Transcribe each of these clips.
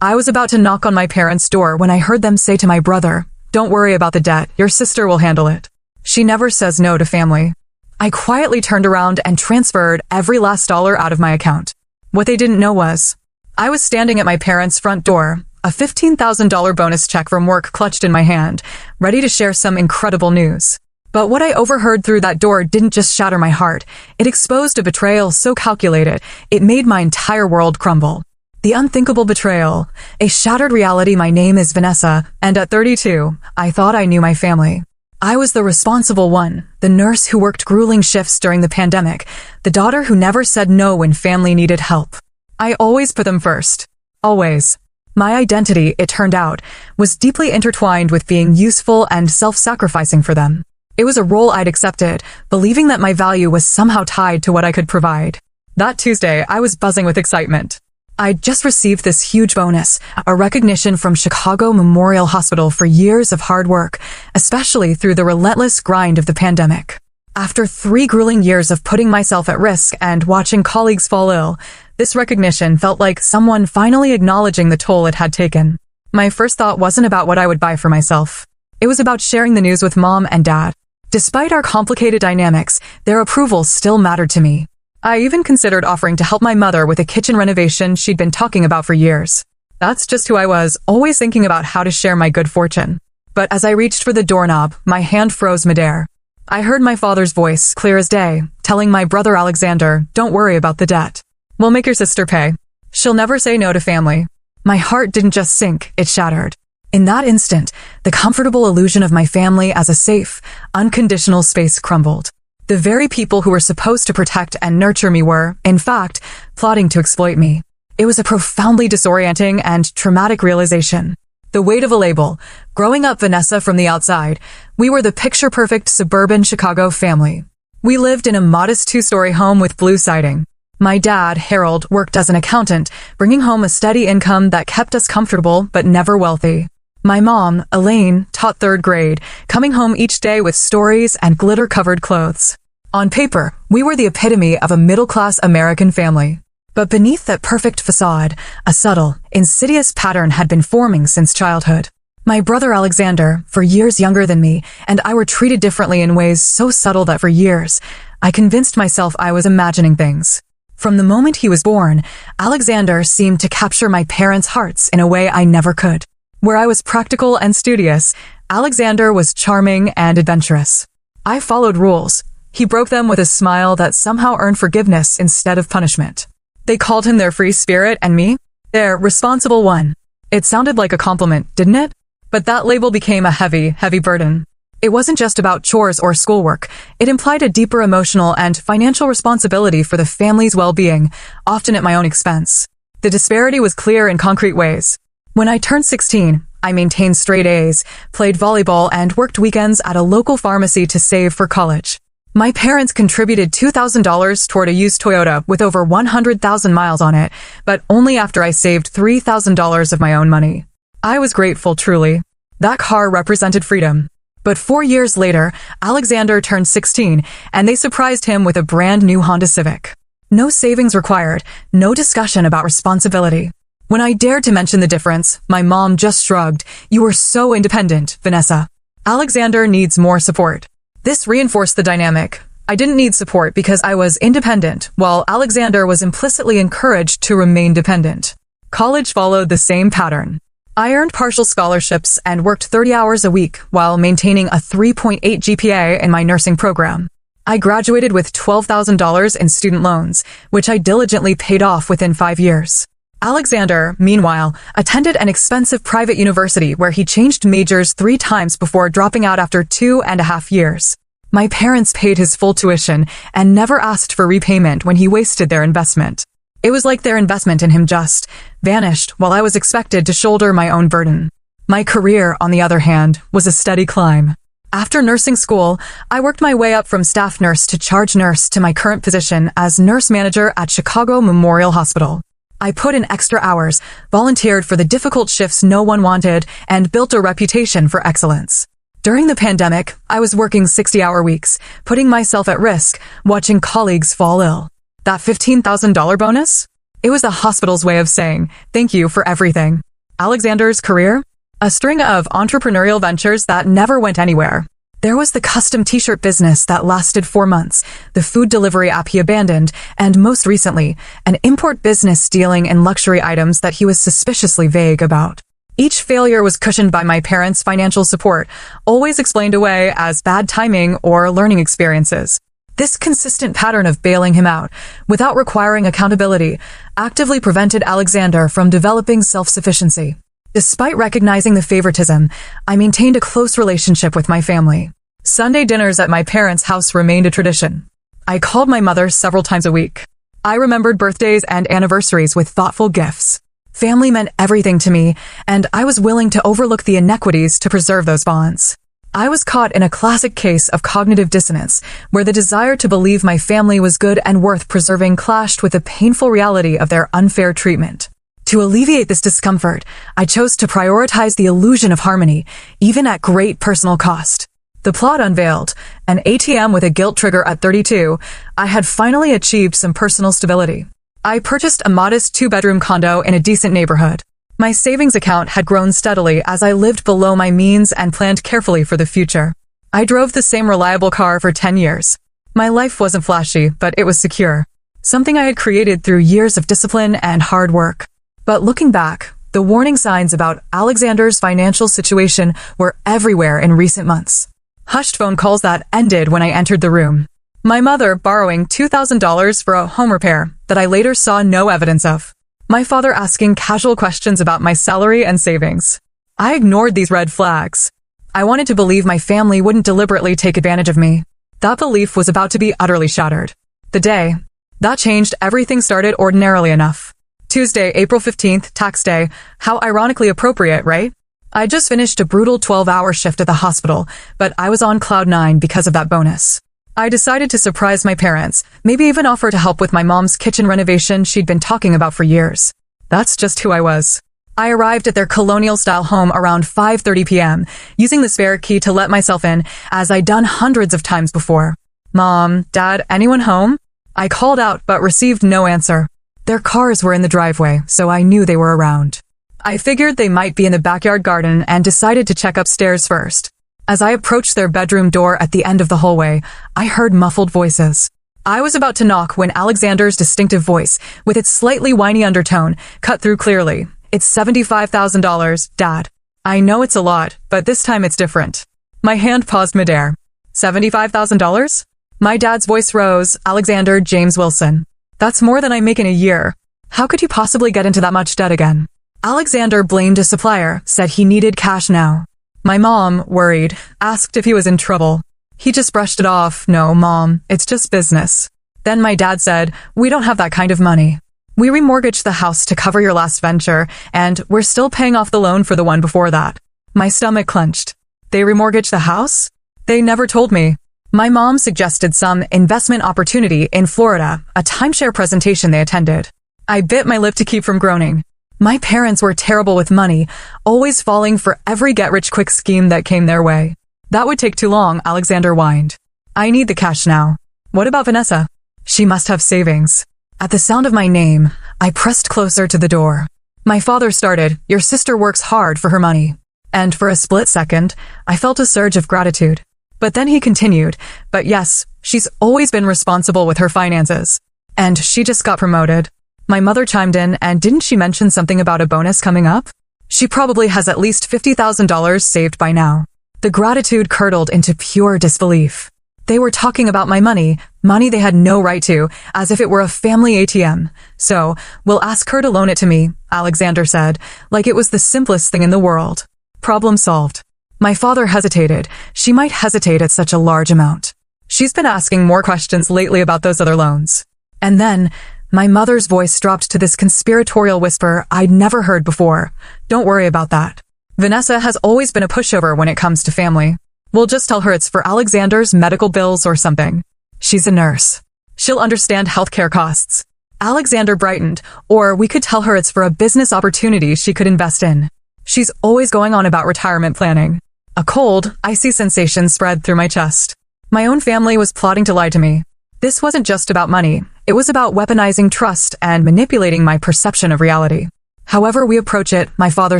I was about to knock on my parents' door when I heard them say to my brother, "Don't worry about the debt, your sister will handle it. She never says no to family." I quietly turned around and transferred every last dollar out of my account. What they didn't know was, I was standing at my parents' front door, a $15,000 bonus check from work clutched in my hand, ready to share some incredible news. But what I overheard through that door didn't just shatter my heart, it exposed a betrayal so calculated, it made my entire world crumble. The unthinkable betrayal, a shattered reality. My name is Vanessa, and at 32, I thought I knew my family. I was the responsible one, the nurse who worked grueling shifts during the pandemic, the daughter who never said no when family needed help. I always put them first. Always. My identity, it turned out, was deeply intertwined with being useful and self-sacrificing for them. It was a role I'd accepted, believing that my value was somehow tied to what I could provide. That Tuesday, I was buzzing with excitement. I'd just received this huge bonus, a recognition from Chicago Memorial Hospital for years of hard work, especially through the relentless grind of the pandemic. After 3 grueling years of putting myself at risk and watching colleagues fall ill, this recognition felt like someone finally acknowledging the toll it had taken. My first thought wasn't about what I would buy for myself. It was about sharing the news with Mom and Dad. Despite our complicated dynamics, their approval still mattered to me. I even considered offering to help my mother with a kitchen renovation she'd been talking about for years. That's just who I was, always thinking about how to share my good fortune. But as I reached for the doorknob, my hand froze midair. I heard my father's voice, clear as day, telling my brother Alexander, "Don't worry about the debt. We'll make your sister pay. She'll never say no to family." My heart didn't just sink, it shattered. In that instant, the comfortable illusion of my family as a safe, unconditional space crumbled. The very people who were supposed to protect and nurture me were, in fact, plotting to exploit me. It was a profoundly disorienting and traumatic realization. The weight of a label. Growing up Vanessa from the outside, we were the picture-perfect suburban Chicago family. We lived in a modest 2-story home with blue siding. My dad, Harold, worked as an accountant, bringing home a steady income that kept us comfortable but never wealthy. My mom, Elaine, taught 3rd grade, coming home each day with stories and glitter-covered clothes. On paper, we were the epitome of a middle-class American family. But beneath that perfect facade, a subtle, insidious pattern had been forming since childhood. My brother Alexander, for years younger than me, and I were treated differently in ways so subtle that for years, I convinced myself I was imagining things. From the moment he was born, Alexander seemed to capture my parents' hearts in a way I never could. Where I was practical and studious, Alexander was charming and adventurous. I followed rules. He broke them with a smile that somehow earned forgiveness instead of punishment. They called him their free spirit and me, their responsible one. It sounded like a compliment, didn't it? But that label became a heavy, heavy burden. It wasn't just about chores or schoolwork. It implied a deeper emotional and financial responsibility for the family's well-being, often at my own expense. The disparity was clear in concrete ways. When I turned 16, I maintained straight A's, played volleyball, and worked weekends at a local pharmacy to save for college. My parents contributed $2,000 toward a used Toyota with over 100,000 miles on it, but only after I saved $3,000 of my own money. I was grateful, truly. That car represented freedom. But 4 years later, Alexander turned 16, and they surprised him with a brand new Honda Civic. No savings required, no discussion about responsibility. When I dared to mention the difference, my mom just shrugged. "You are so independent, Vanessa. Alexander needs more support." This reinforced the dynamic. I didn't need support because I was independent, while Alexander was implicitly encouraged to remain dependent. College followed the same pattern. I earned partial scholarships and worked 30 hours a week while maintaining a 3.8 GPA in my nursing program. I graduated with $12,000 in student loans, which I diligently paid off within 5 years. Alexander, meanwhile, attended an expensive private university where he changed majors 3 times before dropping out after 2.5 years. My parents paid his full tuition and never asked for repayment when he wasted their investment. It was like their investment in him just vanished while I was expected to shoulder my own burden. My career, on the other hand, was a steady climb. After nursing school, I worked my way up from staff nurse to charge nurse to my current position as nurse manager at Chicago Memorial Hospital. I put in extra hours, volunteered for the difficult shifts no one wanted, and built a reputation for excellence. During the pandemic, I was working 60-hour weeks, putting myself at risk, watching colleagues fall ill. That $15,000 bonus? It was the hospital's way of saying, "Thank you for everything." Alexander's career? A string of entrepreneurial ventures that never went anywhere. There was the custom t-shirt business that lasted 4 months, the food delivery app he abandoned, and most recently, an import business dealing in luxury items that he was suspiciously vague about. Each failure was cushioned by my parents' financial support, always explained away as bad timing or learning experiences. This consistent pattern of bailing him out, without requiring accountability, actively prevented Alexander from developing self-sufficiency. Despite recognizing the favoritism, I maintained a close relationship with my family. Sunday dinners at my parents' house remained a tradition. I called my mother several times a week. I remembered birthdays and anniversaries with thoughtful gifts. Family meant everything to me, and I was willing to overlook the inequities to preserve those bonds. I was caught in a classic case of cognitive dissonance, where the desire to believe my family was good and worth preserving clashed with the painful reality of their unfair treatment. To alleviate this discomfort, I chose to prioritize the illusion of harmony, even at great personal cost. The plot unveiled, an ATM with a guilt trigger at 32, I had finally achieved some personal stability. I purchased a modest 2-bedroom condo in a decent neighborhood. My savings account had grown steadily as I lived below my means and planned carefully for the future. I drove the same reliable car for 10 years. My life wasn't flashy, but it was secure. Something I had created through years of discipline and hard work. But looking back, the warning signs about Alexander's financial situation were everywhere in recent months. Hushed phone calls that ended when I entered the room. My mother borrowing $2,000 for a home repair that I later saw no evidence of. My father asking casual questions about my salary and savings. I ignored these red flags. I wanted to believe my family wouldn't deliberately take advantage of me. That belief was about to be utterly shattered. The day that changed everything started ordinarily enough. Tuesday, April 15th, tax day. How ironically appropriate, right? I just finished a brutal 12-hour shift at the hospital, but I was on cloud 9 because of that bonus. I decided to surprise my parents, maybe even offer to help with my mom's kitchen renovation she'd been talking about for years. That's just who I was. I arrived at their colonial-style home around 5:30 p.m., using the spare key to let myself in, as I'd done hundreds of times before. Mom, Dad, anyone home? I called out but received no answer. Their cars were in the driveway, so I knew they were around. I figured they might be in the backyard garden and decided to check upstairs first. As I approached their bedroom door at the end of the hallway, I heard muffled voices. I was about to knock when Alexander's distinctive voice, with its slightly whiny undertone, cut through clearly. It's $75,000, Dad. I know it's a lot, but this time it's different. My hand paused midair. $75,000? My dad's voice rose, Alexander James Wilson. That's more than I make in a year. How could you possibly get into that much debt again? Alexander blamed a supplier, said he needed cash now. My mom, worried, asked if he was in trouble. He just brushed it off. No, Mom, it's just business. Then my dad said, we don't have that kind of money. We remortgaged the house to cover your last venture, and we're still paying off the loan for the one before that. My stomach clenched. They remortgaged the house? They never told me. My mom suggested some investment opportunity in Florida, a timeshare presentation they attended. I bit my lip to keep from groaning. My parents were terrible with money, always falling for every get-rich-quick scheme that came their way. That would take too long, Alexander whined. I need the cash now. What about Vanessa? She must have savings. At the sound of my name, I pressed closer to the door. My father started, your sister works hard for her money. And for a split second, I felt a surge of gratitude. But then he continued, but yes, she's always been responsible with her finances. And she just got promoted. My mother chimed in, and didn't she mention something about a bonus coming up? She probably has at least $50,000 saved by now. The gratitude curdled into pure disbelief. They were talking about my money they had no right to, as if it were a family ATM. So, we'll ask her to loan it to me, Alexander said, like it was the simplest thing in the world. Problem solved. My father hesitated. She might hesitate at such a large amount. She's been asking more questions lately about those other loans. And then, my mother's voice dropped to this conspiratorial whisper I'd never heard before. Don't worry about that. Vanessa has always been a pushover when it comes to family. We'll just tell her it's for Alexander's medical bills or something. She's a nurse. She'll understand healthcare costs. Alexander brightened, or we could tell her it's for a business opportunity she could invest in. She's always going on about retirement planning. A cold, icy sensation spread through my chest. My own family was plotting to lie to me. This wasn't just about money. It was about weaponizing trust and manipulating my perception of reality. However we approach it, my father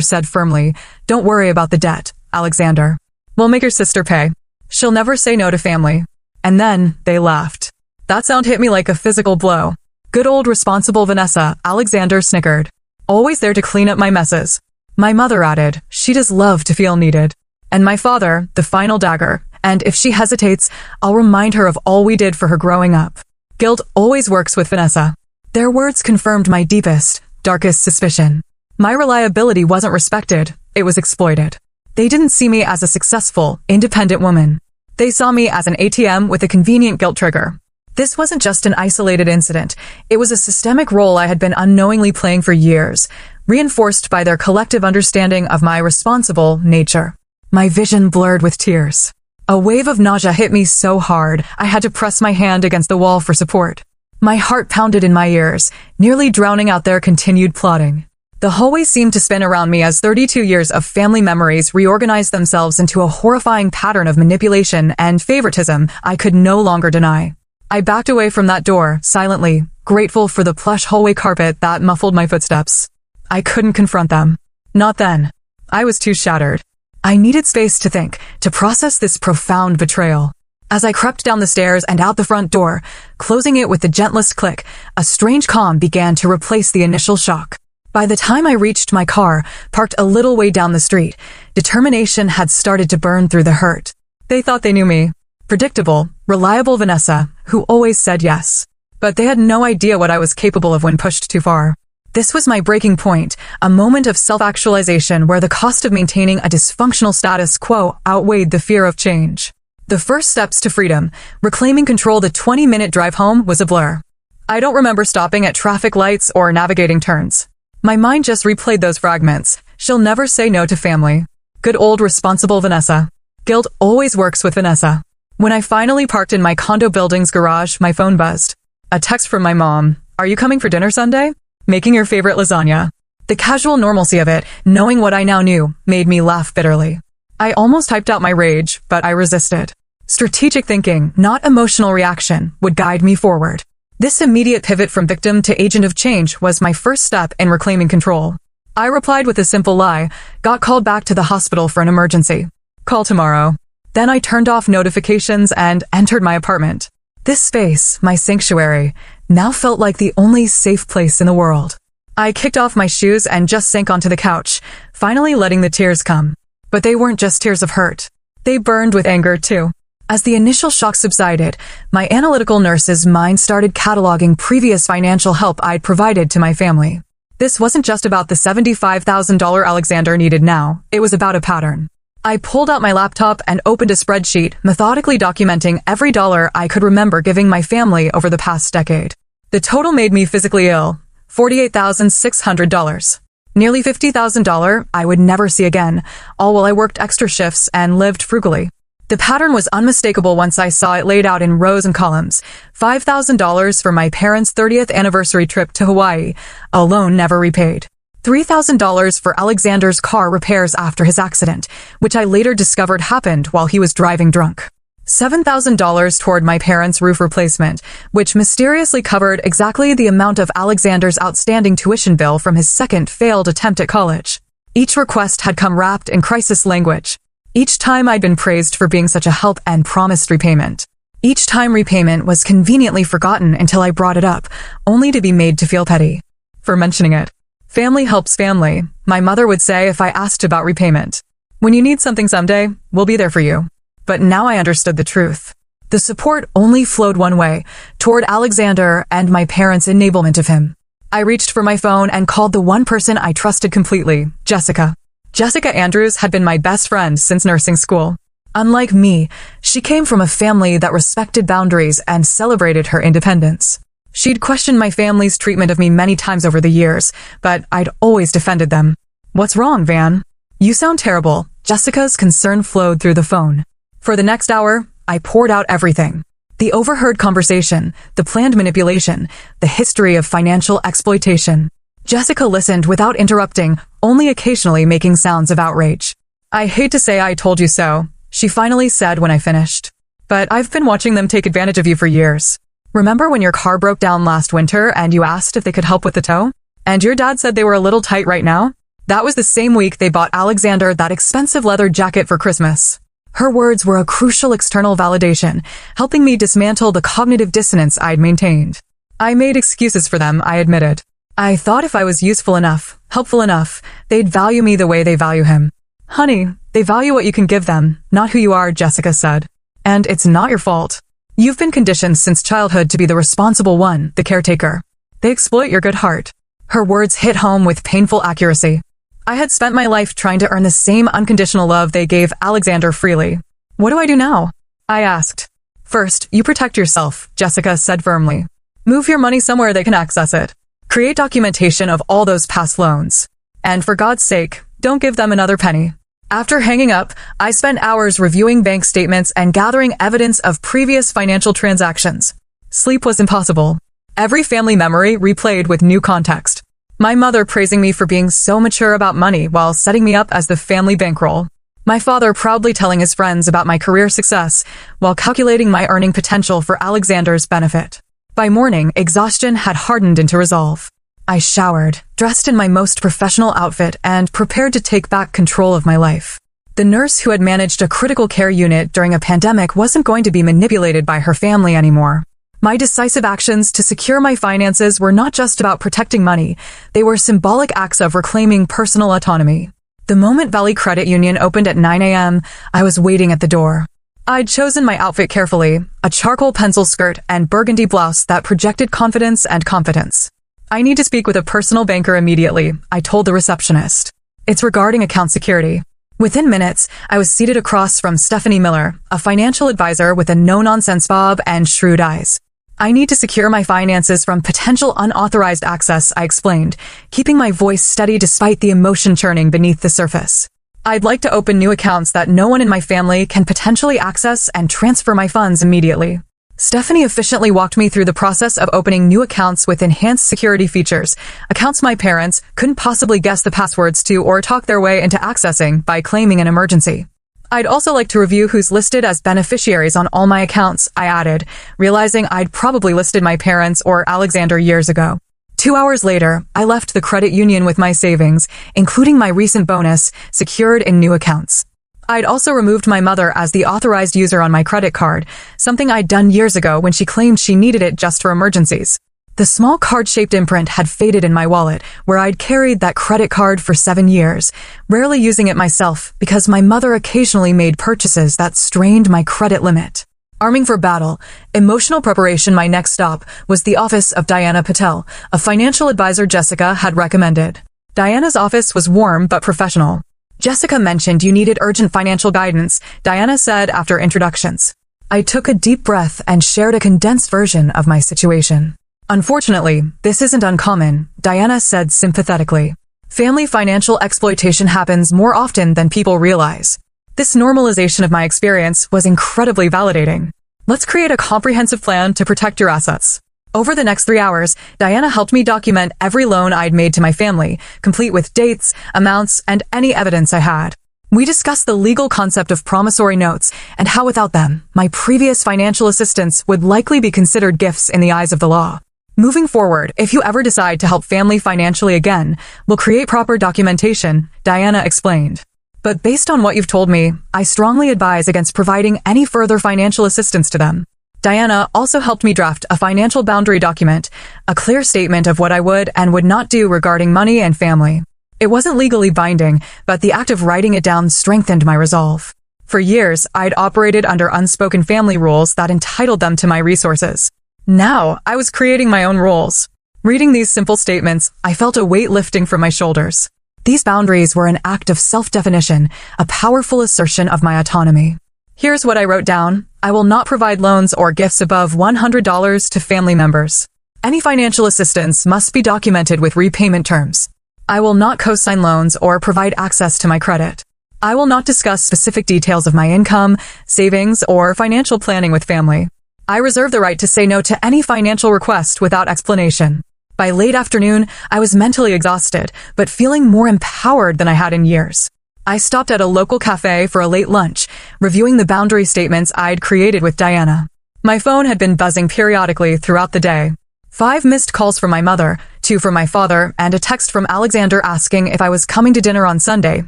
said firmly, don't worry about the debt, Alexander. We'll make your sister pay. She'll never say no to family. And then they laughed. That sound hit me like a physical blow. Good old responsible Vanessa, Alexander snickered. Always there to clean up my messes. My mother added, she does love to feel needed. And my father, the final dagger, and if she hesitates, I'll remind her of all we did for her growing up. Guilt always works with Vanessa. Their words confirmed my deepest, darkest suspicion. My reliability wasn't respected, it was exploited. They didn't see me as a successful, independent woman. They saw me as an ATM with a convenient guilt trigger. This wasn't just an isolated incident, it was a systemic role I had been unknowingly playing for years, reinforced by their collective understanding of my responsible nature. My vision blurred with tears. A wave of nausea hit me so hard, I had to press my hand against the wall for support. My heart pounded in my ears, nearly drowning out their continued plotting. The hallway seemed to spin around me as 32 years of family memories reorganized themselves into a horrifying pattern of manipulation and favoritism I could no longer deny. I backed away from that door, silently, grateful for the plush hallway carpet that muffled my footsteps. I couldn't confront them. Not then. I was too shattered. I needed space to think, to process this profound betrayal. As I crept down the stairs and out the front door, closing it with the gentlest click, a strange calm began to replace the initial shock. By the time I reached my car, parked a little way down the street, determination had started to burn through the hurt. They thought they knew me. Predictable, reliable Vanessa, who always said yes. But they had no idea what I was capable of when pushed too far. This was my breaking point, a moment of self-actualization where the cost of maintaining a dysfunctional status quo outweighed the fear of change. The first steps to freedom, reclaiming control the 20-minute drive home, was a blur. I don't remember stopping at traffic lights or navigating turns. My mind just replayed those fragments. She'll never say no to family. Good old responsible Vanessa. Guilt always works with Vanessa. When I finally parked in my condo building's garage, my phone buzzed. A text from my mom. Are you coming for dinner Sunday? Making your favorite lasagna. The casual normalcy of it, knowing what I now knew, made me laugh bitterly. I almost typed out my rage, but I resisted. Strategic thinking, not emotional reaction, would guide me forward. This immediate pivot from victim to agent of change was my first step in reclaiming control. I replied with a simple lie, got called back to the hospital for an emergency. Call tomorrow. Then I turned off notifications and entered my apartment. This space, my sanctuary, now felt like the only safe place in the world. I kicked off my shoes and just sank onto the couch, finally letting the tears come. But they weren't just tears of hurt. They burned with anger too. As the initial shock subsided, my analytical nurse's mind started cataloging previous financial help I'd provided to my family. This wasn't just about the $75,000 Alexander needed now, it was about a pattern. I pulled out my laptop and opened a spreadsheet, methodically documenting every dollar I could remember giving my family over the past decade. The total made me physically ill, $48,600. Nearly $50,000 I would never see again, all while I worked extra shifts and lived frugally. The pattern was unmistakable once I saw it laid out in rows and columns. $5,000 for my parents' 30th anniversary trip to Hawaii, a loan never repaid. $3,000 for Alexander's car repairs after his accident, which I later discovered happened while he was driving drunk. $7,000 toward my parents' roof replacement, which mysteriously covered exactly the amount of Alexander's outstanding tuition bill from his second failed attempt at college. Each request had come wrapped in crisis language. Each time I'd been praised for being such a help and promised repayment. Each time repayment was conveniently forgotten until I brought it up, only to be made to feel petty for mentioning it. Family helps family, my mother would say if I asked about repayment. When you need something someday, we'll be there for you. But now I understood the truth. The support only flowed one way, toward Alexander and my parents' enablement of him. I reached for my phone and called the one person I trusted completely, Jessica. Jessica Andrews had been my best friend since nursing school. Unlike me, she came from a family that respected boundaries and celebrated her independence. She'd questioned my family's treatment of me many times over the years, but I'd always defended them. What's wrong, Van? You sound terrible. Jessica's concern flowed through the phone. For the next hour, I poured out everything. The overheard conversation, the planned manipulation, the history of financial exploitation. Jessica listened without interrupting, only occasionally making sounds of outrage. I hate to say I told you so, she finally said when I finished. But I've been watching them take advantage of you for years. Remember when your car broke down last winter and you asked if they could help with the tow? And your dad said they were a little tight right now? That was the same week they bought Alexander that expensive leather jacket for Christmas. Her words were a crucial external validation, helping me dismantle the cognitive dissonance I'd maintained. I made excuses for them, I admitted. I thought if I was useful enough, helpful enough, they'd value me the way they value him. Honey, they value what you can give them, not who you are, Jessica said. And it's not your fault. You've been conditioned since childhood to be the responsible one, the caretaker. They exploit your good heart. Her words hit home with painful accuracy. I had spent my life trying to earn the same unconditional love they gave Alexander freely. What do I do now? I asked. First, you protect yourself, Jessica said firmly. Move your money somewhere they can access it. Create documentation of all those past loans. And for God's sake, don't give them another penny. After hanging up, I spent hours reviewing bank statements and gathering evidence of previous financial transactions. Sleep was impossible. Every family memory replayed with new context. My mother praising me for being so mature about money while setting me up as the family bankroll. My father proudly telling his friends about my career success while calculating my earning potential for Alexander's benefit. By morning, exhaustion had hardened into resolve. I showered, dressed in my most professional outfit, and prepared to take back control of my life. The nurse who had managed a critical care unit during a pandemic wasn't going to be manipulated by her family anymore. My decisive actions to secure my finances were not just about protecting money, they were symbolic acts of reclaiming personal autonomy. The moment Valley Credit Union opened at 9 a.m., I was waiting at the door. I'd chosen my outfit carefully, a charcoal pencil skirt and burgundy blouse that projected confidence and competence. I need to speak with a personal banker immediately, I told the receptionist. It's regarding account security. Within minutes, I was seated across from Stephanie Miller, a financial advisor with a no-nonsense bob and shrewd eyes. I need to secure my finances from potential unauthorized access, I explained, keeping my voice steady despite the emotion churning beneath the surface. I'd like to open new accounts that no one in my family can potentially access and transfer my funds immediately. Stephanie efficiently walked me through the process of opening new accounts with enhanced security features, accounts my parents couldn't possibly guess the passwords to or talk their way into accessing by claiming an emergency. I'd also like to review who's listed as beneficiaries on all my accounts, I added, realizing I'd probably listed my parents or Alexander years ago. 2 hours later, I left the credit union with my savings, including my recent bonus, secured in new accounts. I'd also removed my mother as the authorized user on my credit card, something I'd done years ago when she claimed she needed it just for emergencies. The small card-shaped imprint had faded in my wallet, where I'd carried that credit card for 7 years, rarely using it myself because my mother occasionally made purchases that strained my credit limit. Arming for battle, emotional preparation my next stop was the office of Diana Patel, a financial advisor Jessica had recommended. Diana's office was warm but professional. Jessica mentioned you needed urgent financial guidance, Diana said after introductions. I took a deep breath and shared a condensed version of my situation. Unfortunately, this isn't uncommon, Diana said sympathetically. Family financial exploitation happens more often than people realize. This normalization of my experience was incredibly validating. Let's create a comprehensive plan to protect your assets. Over the next 3 hours, Diana helped me document every loan I'd made to my family, complete with dates, amounts, and any evidence I had. We discussed the legal concept of promissory notes and how without them, my previous financial assistance would likely be considered gifts in the eyes of the law. Moving forward, if you ever decide to help family financially again, we'll create proper documentation, Diana explained. But based on what you've told me, I strongly advise against providing any further financial assistance to them. Diana also helped me draft a financial boundary document, a clear statement of what I would and would not do regarding money and family. It wasn't legally binding, but the act of writing it down strengthened my resolve. For years, I'd operated under unspoken family rules that entitled them to my resources. Now, I was creating my own rules. Reading these simple statements, I felt a weight lifting from my shoulders. These boundaries were an act of self-definition, a powerful assertion of my autonomy. Here's what I wrote down. I will not provide loans or gifts above $100 to family members. Any financial assistance must be documented with repayment terms. I will not co-sign loans or provide access to my credit. I will not discuss specific details of my income, savings, or financial planning with family. I reserve the right to say no to any financial request without explanation. By late afternoon, I was mentally exhausted, but feeling more empowered than I had in years. I stopped at a local cafe for a late lunch, reviewing the boundary statements I'd created with Diana. My phone had been buzzing periodically throughout the day. 5 missed calls from my mother, two from my father and a text from Alexander asking if I was coming to dinner on Sunday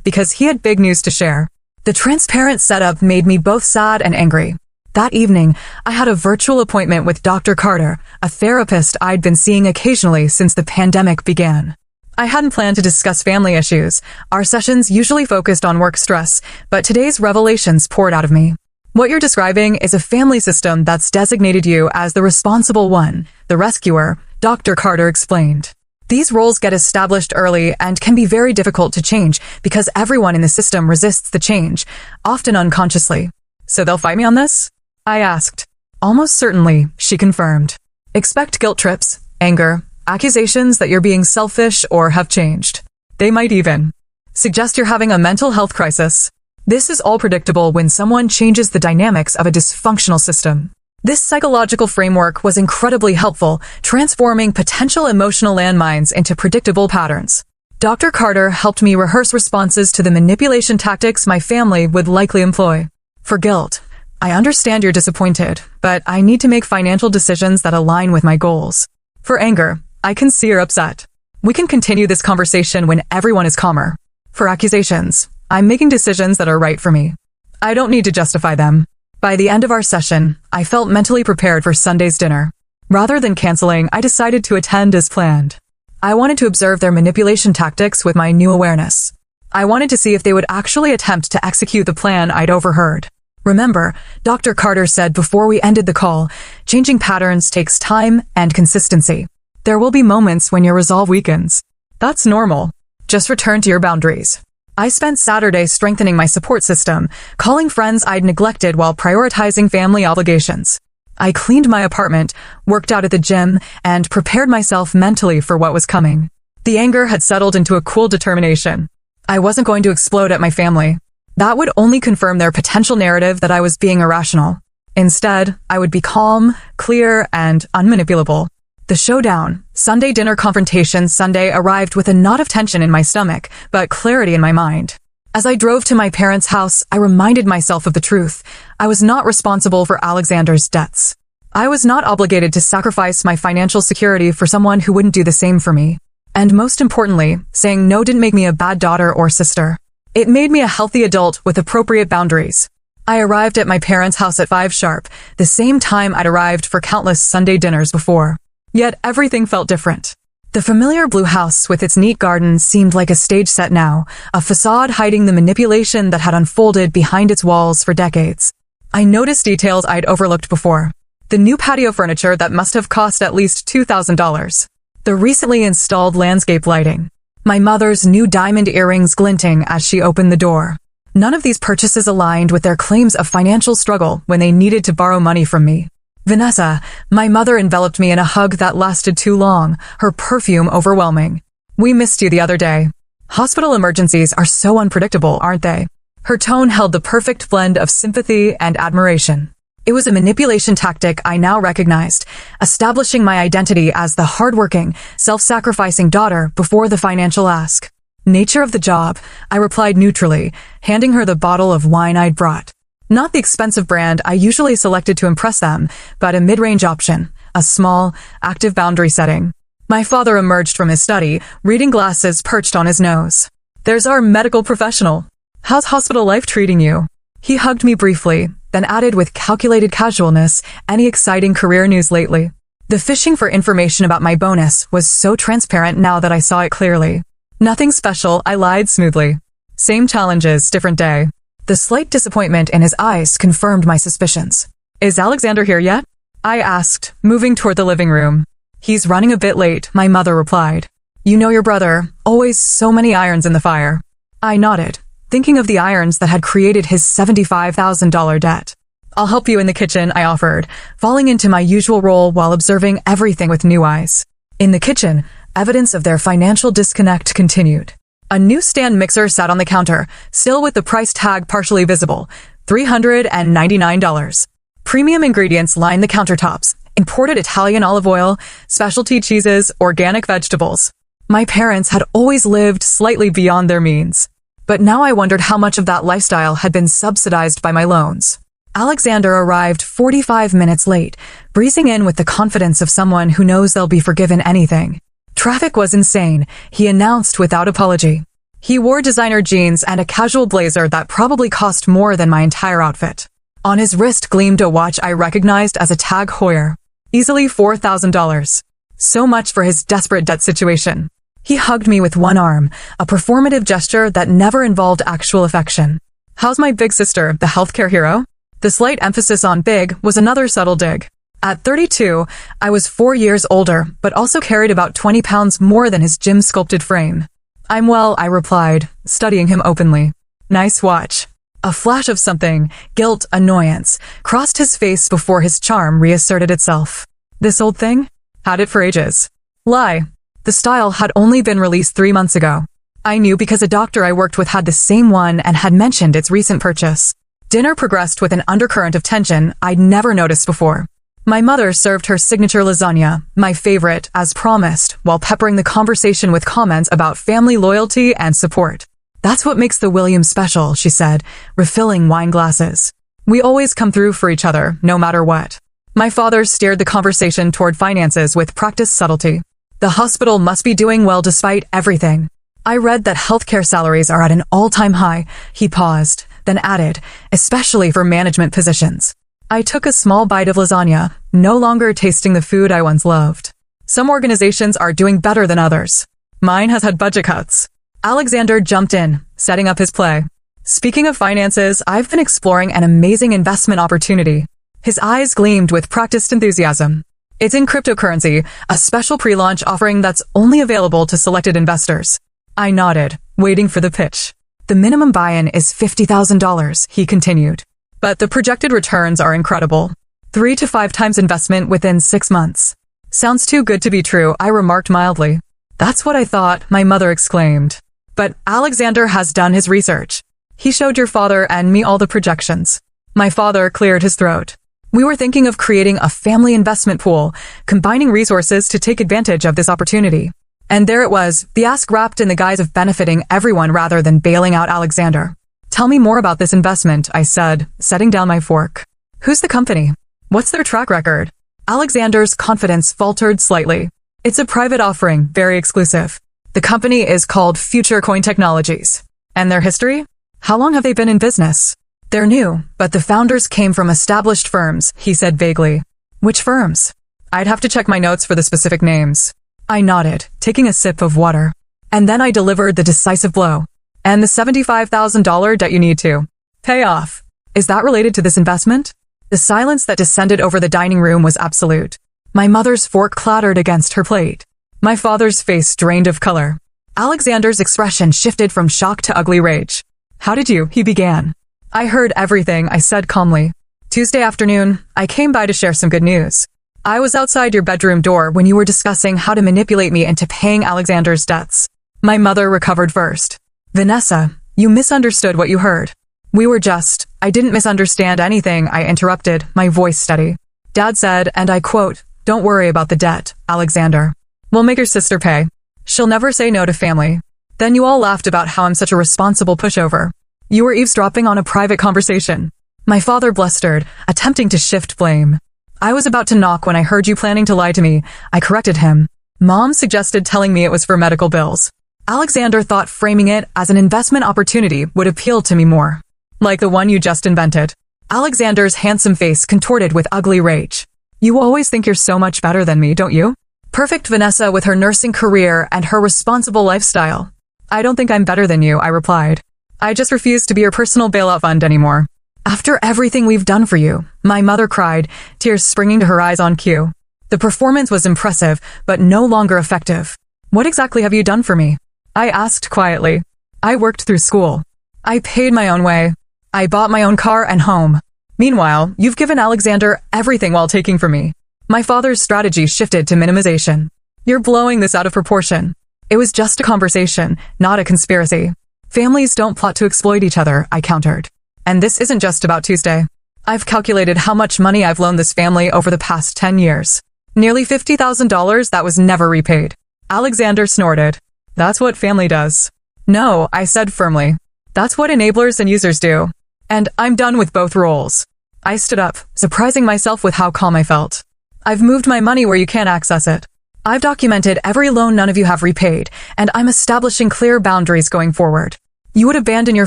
because he had big news to share. The transparent setup made me both sad and angry. That evening, I had a virtual appointment with Dr. Carter, a therapist I'd been seeing occasionally since the pandemic began. I hadn't planned to discuss family issues. Our sessions usually focused on work stress, but today's revelations poured out of me. What you're describing is a family system that's designated you as the responsible one, the rescuer, Dr. Carter explained. These roles get established early and can be very difficult to change because everyone in the system resists the change, often unconsciously. So they'll fight me on this? I asked. Almost certainly, she confirmed. Expect guilt trips, anger, accusations that you're being selfish or have changed. They might even suggest you're having a mental health crisis. This is all predictable when someone changes the dynamics of a dysfunctional system. This psychological framework was incredibly helpful, transforming potential emotional landmines into predictable patterns. Dr. Carter helped me rehearse responses to the manipulation tactics my family would likely employ. For guilt, I understand you're disappointed, but I need to make financial decisions that align with my goals. For anger, I can see you're upset. We can continue this conversation when everyone is calmer. For accusations, I'm making decisions that are right for me. I don't need to justify them. By the end of our session, I felt mentally prepared for Sunday's dinner. Rather than canceling, I decided to attend as planned. I wanted to observe their manipulation tactics with my new awareness. I wanted to see if they would actually attempt to execute the plan I'd overheard. Remember, Dr. Carter said before we ended the call, changing patterns takes time and consistency. There will be moments when your resolve weakens. That's normal. Just return to your boundaries. I spent Saturday strengthening my support system, calling friends I'd neglected while prioritizing family obligations. I cleaned my apartment, worked out at the gym, and prepared myself mentally for what was coming. The anger had settled into a cool determination. I wasn't going to explode at my family. That would only confirm their potential narrative that I was being irrational. Instead, I would be calm, clear, and unmanipulable. The showdown, Sunday dinner confrontation Sunday, arrived with a knot of tension in my stomach, but clarity in my mind. As I drove to my parents' house, I reminded myself of the truth. I was not responsible for Alexander's debts. I was not obligated to sacrifice my financial security for someone who wouldn't do the same for me. And most importantly, saying no didn't make me a bad daughter or sister. It made me a healthy adult with appropriate boundaries. I arrived at my parents' house at 5 sharp, the same time I'd arrived for countless Sunday dinners before. Yet everything felt different. The familiar blue house with its neat garden seemed like a stage set now, a facade hiding the manipulation that had unfolded behind its walls for decades. I noticed details I'd overlooked before. The new patio furniture that must have cost at least $2,000. The recently installed landscape lighting. My mother's new diamond earrings glinting as she opened the door. None of these purchases aligned with their claims of financial struggle when they needed to borrow money from me. Vanessa, my mother enveloped me in a hug that lasted too long, her perfume overwhelming. We missed you the other day. Hospital emergencies are so unpredictable, aren't they? Her tone held the perfect blend of sympathy and admiration. It was a manipulation tactic I now recognized, establishing my identity as the hardworking, self-sacrificing daughter before the financial ask. Nature of the job, I replied neutrally, handing her the bottle of wine I'd brought. Not the expensive brand I usually selected to impress them, but a mid-range option, a small, active boundary setting. My father emerged from his study, reading glasses perched on his nose. There's our medical professional. How's hospital life treating you? He hugged me briefly, then added with calculated casualness, any exciting career news lately? The fishing for information about my bonus was so transparent now that I saw it clearly. Nothing special, I lied smoothly. Same challenges, different day. The slight disappointment in his eyes confirmed my suspicions. Is Alexander here yet? I asked, moving toward the living room. He's running a bit late, my mother replied. You know your brother, always so many irons in the fire. I nodded, thinking of the irons that had created his $75,000 debt. I'll help you in the kitchen, I offered, falling into my usual role while observing everything with new eyes. In the kitchen, evidence of their financial disconnect continued. A new stand mixer sat on the counter, still with the price tag partially visible, $399. Premium ingredients lined the countertops, imported Italian olive oil, specialty cheeses, organic vegetables. My parents had always lived slightly beyond their means. But now I wondered how much of that lifestyle had been subsidized by my loans. Alexander arrived 45 minutes late, breezing in with the confidence of someone who knows they'll be forgiven anything. Traffic was insane, he announced without apology. He wore designer jeans and a casual blazer that probably cost more than my entire outfit. On his wrist gleamed a watch I recognized as a Tag Heuer. Easily $4,000. So much for his desperate debt situation. He hugged me with one arm, a performative gesture that never involved actual affection. How's my big sister, the healthcare hero? The slight emphasis on big was another subtle dig. At 32, I was 4 years older, but also carried about 20 pounds more than his gym-sculpted frame. I'm well, I replied, studying him openly. Nice watch. A flash of something, guilt, annoyance, crossed his face before his charm reasserted itself. This old thing? Had it for ages. Lie. The style had only been released 3 months ago. I knew because a doctor I worked with had the same one and had mentioned its recent purchase. Dinner progressed with an undercurrent of tension I'd never noticed before. My mother served her signature lasagna, my favorite, as promised, while peppering the conversation with comments about family loyalty and support. That's what makes the Williams special, she said, refilling wine glasses. We always come through for each other, no matter what. My father steered the conversation toward finances with practiced subtlety. The hospital must be doing well despite everything. I read that healthcare salaries are at an all-time high. He paused, then added, especially for management positions. I took a small bite of lasagna, no longer tasting the food I once loved. Some organizations are doing better than others. Mine has had budget cuts. Alexander jumped in, setting up his play. Speaking of finances, I've been exploring an amazing investment opportunity. His eyes gleamed with practiced enthusiasm. It's in cryptocurrency, a special pre-launch offering that's only available to selected investors. I nodded, waiting for the pitch. The minimum buy-in is $50,000, he continued. But the projected returns are incredible. 3 to 5 times investment within 6 months. Sounds too good to be true, I remarked mildly. That's what I thought, my mother exclaimed. But Alexander has done his research. He showed your father and me all the projections. My father cleared his throat. We were thinking of creating a family investment pool, combining resources to take advantage of this opportunity. And there it was, the ask wrapped in the guise of benefiting everyone rather than bailing out Alexander. Tell me more about this investment, I said, setting down my fork. Who's the company? What's their track record? Alexander's confidence faltered slightly. It's a private offering, very exclusive. The company is called Future Coin Technologies. And their history? How long have they been in business? They're new, but the founders came from established firms, he said vaguely. Which firms? I'd have to check my notes for the specific names. I nodded, taking a sip of water. And then I delivered the decisive blow. And the $75,000 debt you need to pay off. Is that related to this investment? The silence that descended over the dining room was absolute. My mother's fork clattered against her plate. My father's face drained of color. Alexander's expression shifted from shock to ugly rage. How did you? He began. I heard everything, I said calmly. Tuesday afternoon, I came by to share some good news. I was outside your bedroom door when you were discussing how to manipulate me into paying Alexander's debts. My mother recovered first. Vanessa, you misunderstood what you heard. I didn't misunderstand anything, I interrupted, my voice steady. Dad said, and I quote, don't worry about the debt, Alexander. We'll make your sister pay. She'll never say no to family. Then you all laughed about how I'm such a responsible pushover. You were eavesdropping on a private conversation. My father blustered, attempting to shift blame. I was about to knock when I heard you planning to lie to me. I corrected him. Mom suggested telling me it was for medical bills. Alexander thought framing it as an investment opportunity would appeal to me more. Like the one you just invented. Alexander's handsome face contorted with ugly rage. You always think you're so much better than me, don't you? Perfect Vanessa with her nursing career and her responsible lifestyle. I don't think I'm better than you, I replied. I just refuse to be your personal bailout fund anymore. After everything we've done for you, my mother cried, tears springing to her eyes on cue. The performance was impressive, but no longer effective. What exactly have you done for me? I asked quietly. I worked through school. I paid my own way. I bought my own car and home. Meanwhile, you've given Alexander everything while taking from me. My father's strategy shifted to minimization. You're blowing this out of proportion. It was just a conversation, not a conspiracy. Families don't plot to exploit each other, I countered. And this isn't just about Tuesday. I've calculated how much money I've loaned this family over the past 10 years. Nearly $50,000 that was never repaid. Alexander snorted. That's what family does. No, I said firmly. That's what enablers and users do. And I'm done with both roles. I stood up, surprising myself with how calm I felt. I've moved my money where you can't access it. I've documented every loan none of you have repaid, and I'm establishing clear boundaries going forward. You would abandon your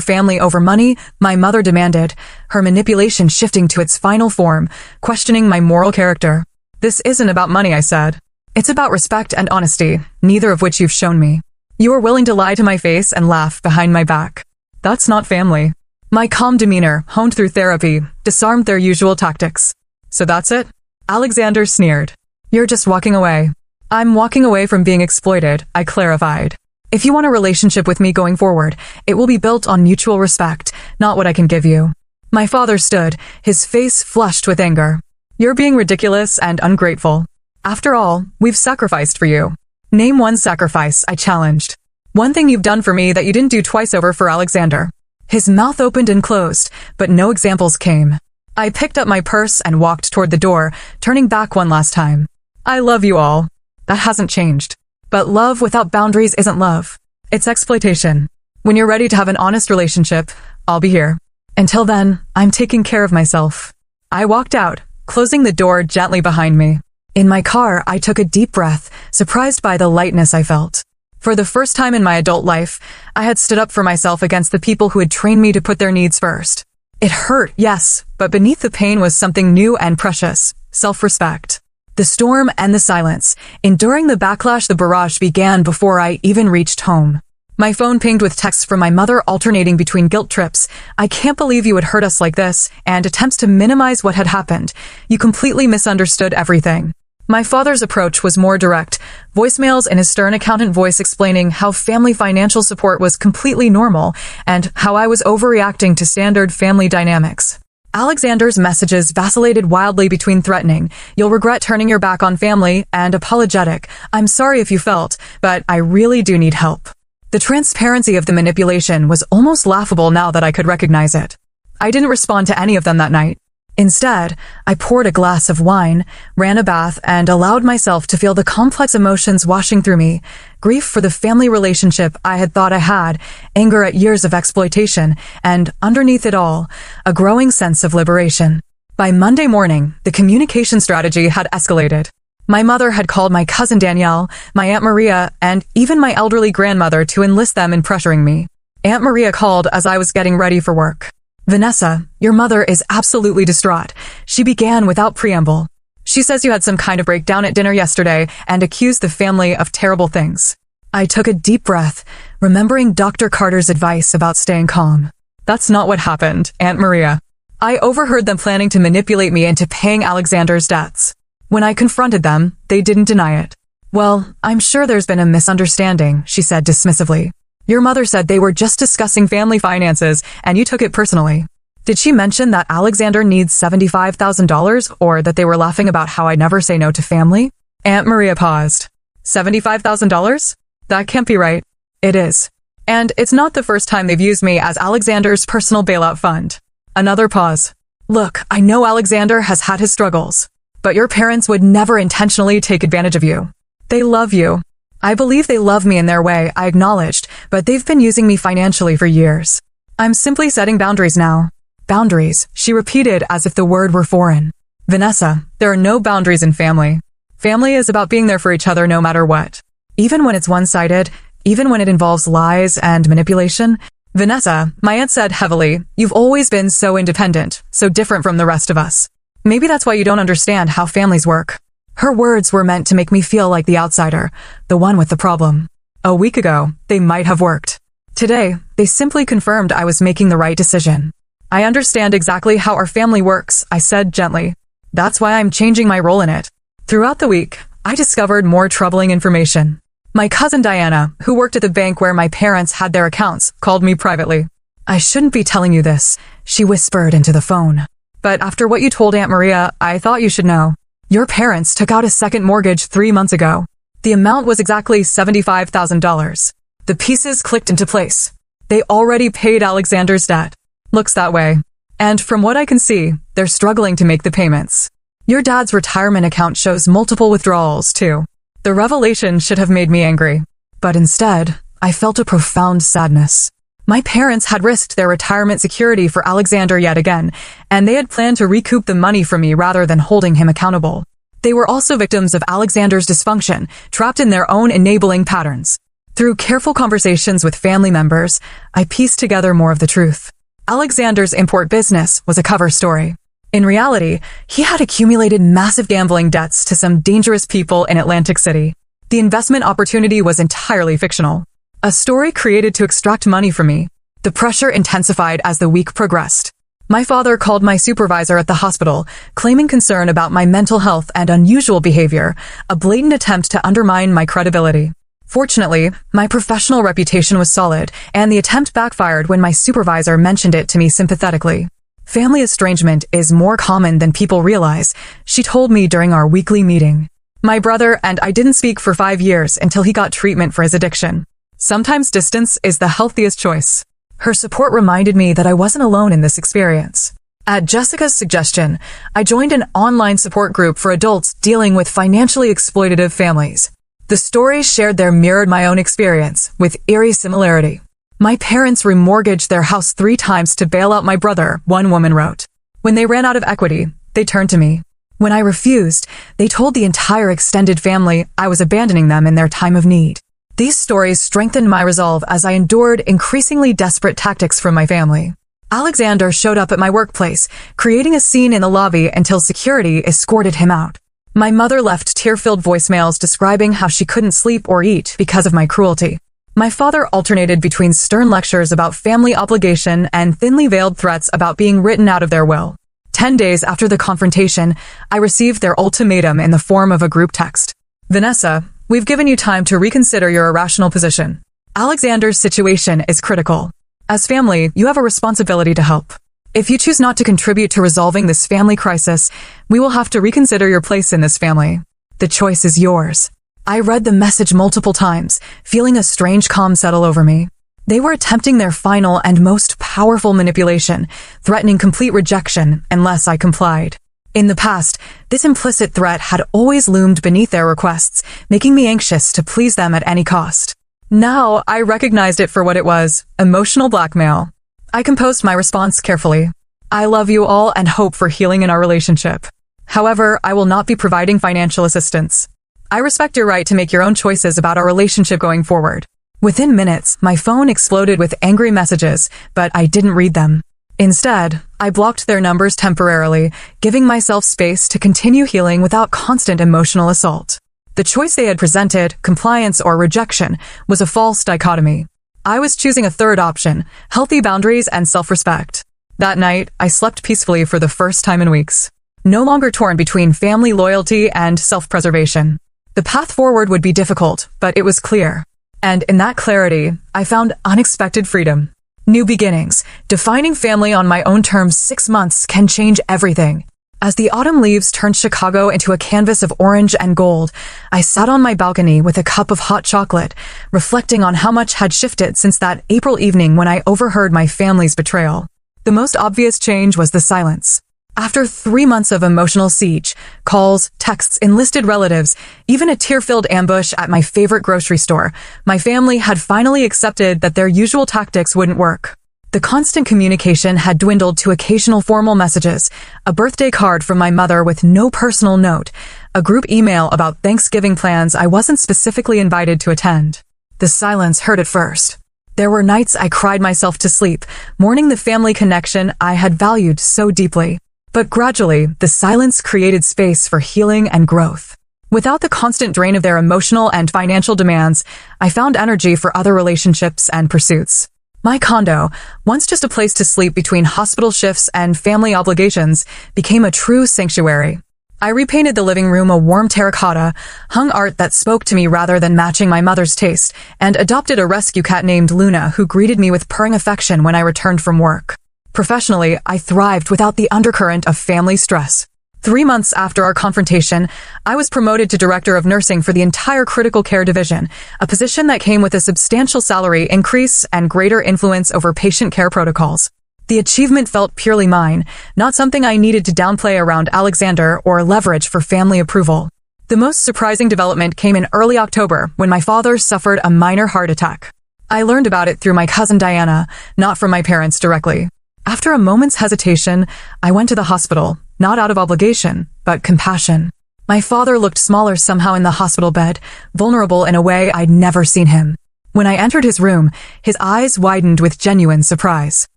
family over money, my mother demanded, her manipulation shifting to its final form, questioning my moral character. This isn't about money, I said. It's about respect and honesty, neither of which you've shown me. You are willing to lie to my face and laugh behind my back. That's not family. My calm demeanor, honed through therapy, disarmed their usual tactics. So that's it? Alexander sneered. You're just walking away. I'm walking away from being exploited, I clarified. If you want a relationship with me going forward, it will be built on mutual respect, not what I can give you. My father stood, his face flushed with anger. You're being ridiculous and ungrateful. After all, we've sacrificed for you. Name one sacrifice, I challenged. One thing you've done for me that you didn't do twice over for Alexander. His mouth opened and closed, but no examples came. I picked up my purse and walked toward the door, turning back one last time. I love you all. That hasn't changed. But love without boundaries isn't love. It's exploitation. When you're ready to have an honest relationship, I'll be here. Until then, I'm taking care of myself. I walked out, closing the door gently behind me. In my car, I took a deep breath, surprised by the lightness I felt. For the first time in my adult life, I had stood up for myself against the people who had trained me to put their needs first. It hurt, yes, but beneath the pain was something new and precious, self-respect. The storm and the silence, enduring the backlash, the barrage began before I even reached home. My phone pinged with texts from my mother alternating between guilt trips. I can't believe you would hurt us like this, and attempts to minimize what had happened. You completely misunderstood everything. My father's approach was more direct, voicemails in his stern accountant voice explaining how family financial support was completely normal and how I was overreacting to standard family dynamics. Alexander's messages vacillated wildly between threatening, "You'll regret turning your back on family," and apologetic, "I'm sorry if you felt, but I really do need help." The transparency of the manipulation was almost laughable now that I could recognize it. I didn't respond to any of them that night. Instead, I poured a glass of wine, ran a bath, and allowed myself to feel the complex emotions washing through me. Grief for the family relationship I had thought I had, anger at years of exploitation, and underneath it all, a growing sense of liberation. By Monday morning, the communication strategy had escalated. My mother had called my cousin Danielle, my Aunt Maria, and even my elderly grandmother to enlist them in pressuring me. Aunt Maria called as I was getting ready for work. "Vanessa, your mother is absolutely distraught," she began without preamble. "She says you had some kind of breakdown at dinner yesterday and accused the family of terrible things." I took a deep breath, remembering Dr. Carter's advice about staying calm. "That's not what happened, Aunt Maria. I overheard them planning to manipulate me into paying Alexander's debts. When I confronted them, they didn't deny it." "Well, I'm sure there's been a misunderstanding," she said dismissively. "Your mother said they were just discussing family finances, and you took it personally. Did she mention that Alexander needs $75,000, or that they were laughing about how I never say no to family?" Aunt Maria paused. $75,000? That can't be right. It is. And it's not the first time they've used me as Alexander's personal bailout fund. Another pause. "Look, I know Alexander has had his struggles, but your parents would never intentionally take advantage of you. They love you. I believe they love me in their way, I acknowledged, but they've been using me financially for years. I'm simply setting boundaries now." "Boundaries," she repeated as if the word were foreign. "Vanessa, there are no boundaries in family. Family is about being there for each other no matter what. Even when it's one-sided, even when it involves lies and manipulation." "Vanessa," my aunt said heavily, "you've always been so independent, so different from the rest of us. Maybe that's why you don't understand how families work." Her words were meant to make me feel like the outsider, the one with the problem. A week ago, they might have worked. Today, they simply confirmed I was making the right decision. "I understand exactly how our family works," I said gently. "That's why I'm changing my role in it." Throughout the week, I discovered more troubling information. My cousin Diana, who worked at the bank where my parents had their accounts, called me privately. "I shouldn't be telling you this," she whispered into the phone. "But after what you told Aunt Maria, I thought you should know. Your parents took out a second mortgage 3 months ago. The amount was exactly $75,000. The pieces clicked into place. They already paid Alexander's debt. Looks that way. And from what I can see, they're struggling to make the payments. Your dad's retirement account shows multiple withdrawals, too." The revelation should have made me angry. But instead, I felt a profound sadness. My parents had risked their retirement security for Alexander yet again, and they had planned to recoup the money from me rather than holding him accountable. They were also victims of Alexander's dysfunction, trapped in their own enabling patterns. Through careful conversations with family members, I pieced together more of the truth. Alexander's import business was a cover story. In reality, he had accumulated massive gambling debts to some dangerous people in Atlantic City. The investment opportunity was entirely fictional. A story created to extract money from me. The pressure intensified as the week progressed. My father called my supervisor at the hospital, claiming concern about my mental health and unusual behavior, a blatant attempt to undermine my credibility. Fortunately, my professional reputation was solid, and the attempt backfired when my supervisor mentioned it to me sympathetically. Family estrangement is more common than people realize, she told me during our weekly meeting. My brother and I didn't speak for 5 years until he got treatment for his addiction. Sometimes distance is the healthiest choice. Her support reminded me that I wasn't alone in this experience. At Jessica's suggestion, I joined an online support group for adults dealing with financially exploitative families. The stories shared there mirrored my own experience, with eerie similarity. My parents remortgaged their house 3 times to bail out my brother, one woman wrote. When they ran out of equity, they turned to me. When I refused, they told the entire extended family I was abandoning them in their time of need. These stories strengthened my resolve as I endured increasingly desperate tactics from my family. Alexander showed up at my workplace, creating a scene in the lobby until security escorted him out. My mother left tear-filled voicemails describing how she couldn't sleep or eat because of my cruelty. My father alternated between stern lectures about family obligation and thinly veiled threats about being written out of their will. 10 days after the confrontation, I received their ultimatum in the form of a group text. Vanessa, we've given you time to reconsider your irrational position. Alexander's situation is critical. As family, you have a responsibility to help. If you choose not to contribute to resolving this family crisis, we will have to reconsider your place in this family. The choice is yours. I read the message multiple times, feeling a strange calm settle over me. They were attempting their final and most powerful manipulation, threatening complete rejection unless I complied. In the past, this implicit threat had always loomed beneath their requests, making me anxious to please them at any cost. Now, I recognized it for what it was, emotional blackmail. I composed my response carefully. I love you all and hope for healing in our relationship. However, I will not be providing financial assistance. I respect your right to make your own choices about our relationship going forward. Within minutes, my phone exploded with angry messages, but I didn't read them. Instead, I blocked their numbers temporarily, giving myself space to continue healing without constant emotional assault. The choice they had presented, compliance or rejection, was a false dichotomy. I was choosing a third option, healthy boundaries and self-respect. That night, I slept peacefully for the first time in weeks. No longer torn between family loyalty and self-preservation. The path forward would be difficult, but it was clear. And in that clarity, I found unexpected freedom. New beginnings, defining family on my own terms 6 months can change everything. As the autumn leaves turned Chicago into a canvas of orange and gold, I sat on my balcony with a cup of hot chocolate, reflecting on how much had shifted since that April evening when I overheard my family's betrayal. The most obvious change was the silence. After 3 months of emotional siege, calls, texts, enlisted relatives, even a tear-filled ambush at my favorite grocery store, my family had finally accepted that their usual tactics wouldn't work. The constant communication had dwindled to occasional formal messages, a birthday card from my mother with no personal note, a group email about Thanksgiving plans I wasn't specifically invited to attend. The silence hurt at first. There were nights I cried myself to sleep, mourning the family connection I had valued so deeply. But gradually, the silence created space for healing and growth. Without the constant drain of their emotional and financial demands, I found energy for other relationships and pursuits. My condo, once just a place to sleep between hospital shifts and family obligations, became a true sanctuary. I repainted the living room a warm terracotta, hung art that spoke to me rather than matching my mother's taste, and adopted a rescue cat named Luna who greeted me with purring affection when I returned from work. Professionally, I thrived without the undercurrent of family stress. 3 months after our confrontation, I was promoted to director of nursing for the entire critical care division, a position that came with a substantial salary increase and greater influence over patient care protocols. The achievement felt purely mine, not something I needed to downplay around Alexander or leverage for family approval. The most surprising development came in early October when my father suffered a minor heart attack. I learned about it through my cousin Diana, not from my parents directly. After a moment's hesitation, I went to the hospital, not out of obligation, but compassion. My father looked smaller somehow in the hospital bed, vulnerable in a way I'd never seen him. When I entered his room, his eyes widened with genuine surprise.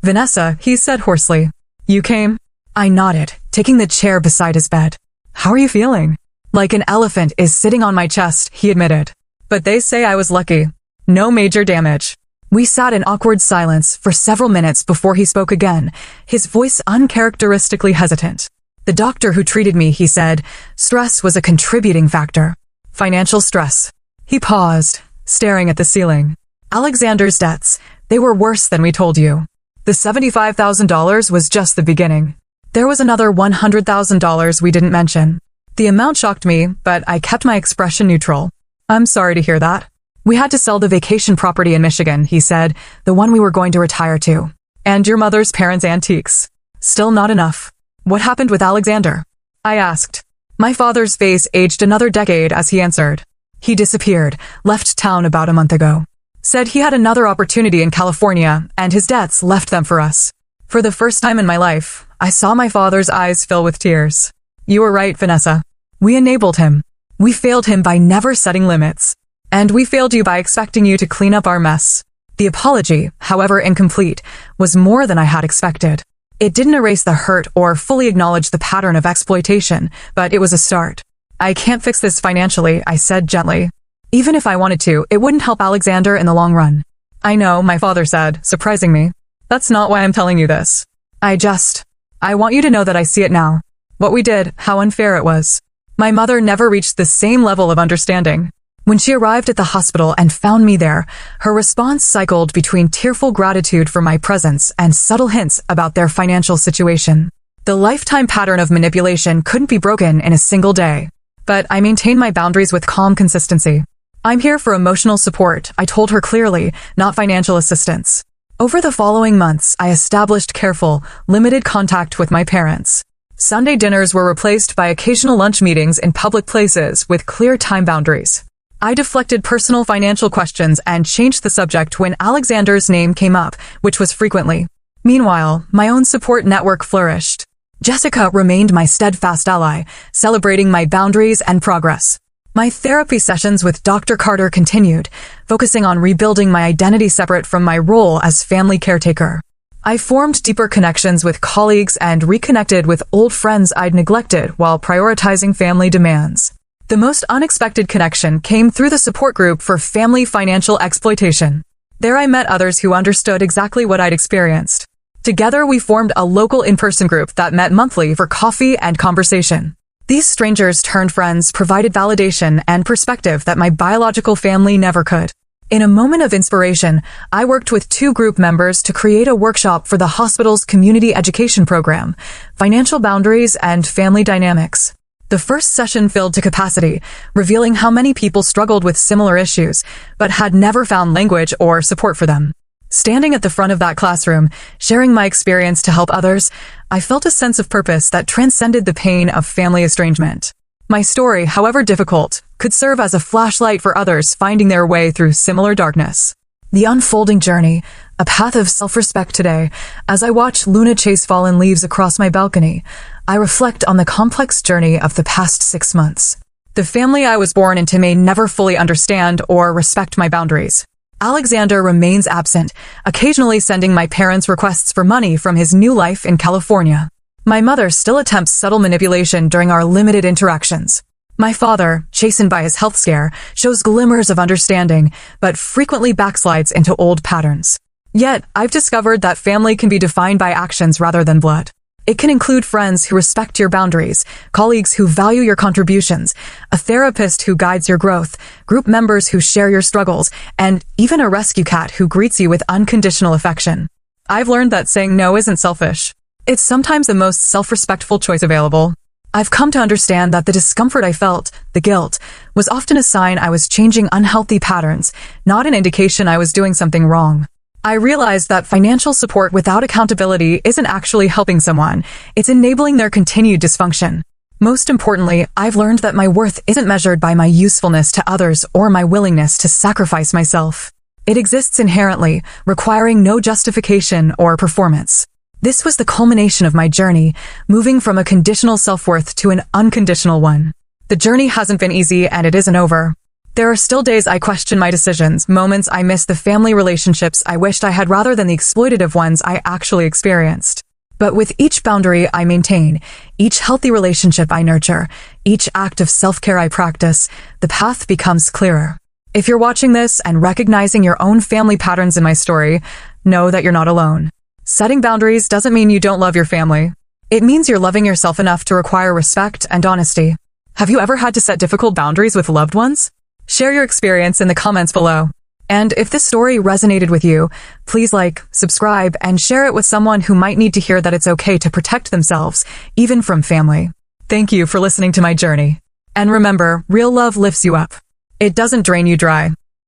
"Vanessa," he said hoarsely. "You came?" I nodded, taking the chair beside his bed. "How are you feeling?" "Like an elephant is sitting on my chest," he admitted. "But they say I was lucky. No major damage." We sat in awkward silence for several minutes before he spoke again, his voice uncharacteristically hesitant. "The doctor who treated me," he said, "stress was a contributing factor. Financial stress." He paused, staring at the ceiling. "Alexander's debts, they were worse than we told you. The $75,000 was just the beginning. There was another $100,000 we didn't mention." The amount shocked me, but I kept my expression neutral. "I'm sorry to hear that." "We had to sell the vacation property in Michigan," he said, "the one we were going to retire to. And your mother's parents' antiques. Still not enough." "What happened with Alexander?" I asked. My father's face aged another decade as he answered. "He disappeared, left town about a month ago. Said he had another opportunity in California, and his debts left them for us." For the first time in my life, I saw my father's eyes fill with tears. "You were right, Vanessa. We enabled him. We failed him by never setting limits. And we failed you by expecting you to clean up our mess." The apology, however incomplete, was more than I had expected. It didn't erase the hurt or fully acknowledge the pattern of exploitation, but it was a start. "I can't fix this financially," I said gently. "Even if I wanted to, it wouldn't help Alexander in the long run." "I know," my father said, surprising me. "That's not why I'm telling you this. I want you to know that I see it now. What we did, how unfair it was." My mother never reached the same level of understanding. When she arrived at the hospital and found me there, her response cycled between tearful gratitude for my presence and subtle hints about their financial situation. The lifetime pattern of manipulation couldn't be broken in a single day. But I maintained my boundaries with calm consistency. "I'm here for emotional support," I told her clearly, "not financial assistance." Over the following months, I established careful, limited contact with my parents. Sunday dinners were replaced by occasional lunch meetings in public places with clear time boundaries. I deflected personal financial questions and changed the subject when Alexander's name came up, which was frequently. Meanwhile, my own support network flourished. Jessica remained my steadfast ally, celebrating my boundaries and progress. My therapy sessions with Dr. Carter continued, focusing on rebuilding my identity separate from my role as family caretaker. I formed deeper connections with colleagues and reconnected with old friends I'd neglected while prioritizing family demands. The most unexpected connection came through the support group for family financial exploitation. There I met others who understood exactly what I'd experienced. Together we formed a local in-person group that met monthly for coffee and conversation. These strangers turned friends provided validation and perspective that my biological family never could. In a moment of inspiration, I worked with 2 group members to create a workshop for the hospital's community education program, Financial Boundaries and Family Dynamics. The first session filled to capacity, revealing how many people struggled with similar issues, but had never found language or support for them. Standing at the front of that classroom, sharing my experience to help others, I felt a sense of purpose that transcended the pain of family estrangement. My story, however difficult, could serve as a flashlight for others finding their way through similar darkness. The unfolding journey, a path of self-respect today. As I watch Luna chase fallen leaves across my balcony, I reflect on the complex journey of the past 6 months. The family I was born into may never fully understand or respect my boundaries. Alexander remains absent, occasionally sending my parents requests for money from his new life in California. My mother still attempts subtle manipulation during our limited interactions. My father, chastened by his health scare, shows glimmers of understanding, but frequently backslides into old patterns. Yet, I've discovered that family can be defined by actions rather than blood. It can include friends who respect your boundaries, colleagues who value your contributions, a therapist who guides your growth, group members who share your struggles, and even a rescue cat who greets you with unconditional affection. I've learned that saying no isn't selfish. It's sometimes the most self-respectful choice available. I've come to understand that the discomfort I felt, the guilt, was often a sign I was changing unhealthy patterns, not an indication I was doing something wrong. I realized that financial support without accountability isn't actually helping someone, it's enabling their continued dysfunction. Most importantly, I've learned that my worth isn't measured by my usefulness to others or my willingness to sacrifice myself. It exists inherently, requiring no justification or performance. This was the culmination of my journey, moving from a conditional self-worth to an unconditional one. The journey hasn't been easy and it isn't over. There are still days I question my decisions, moments I miss the family relationships I wished I had rather than the exploitative ones I actually experienced. But with each boundary I maintain, each healthy relationship I nurture, each act of self-care I practice, the path becomes clearer. If you're watching this and recognizing your own family patterns in my story, know that you're not alone. Setting boundaries doesn't mean you don't love your family. It means you're loving yourself enough to require respect and honesty. Have you ever had to set difficult boundaries with loved ones? Share your experience in the comments below. And if this story resonated with you, please like, subscribe, and share it with someone who might need to hear that it's okay to protect themselves, even from family. Thank you for listening to my journey. And remember, real love lifts you up. It doesn't drain you dry.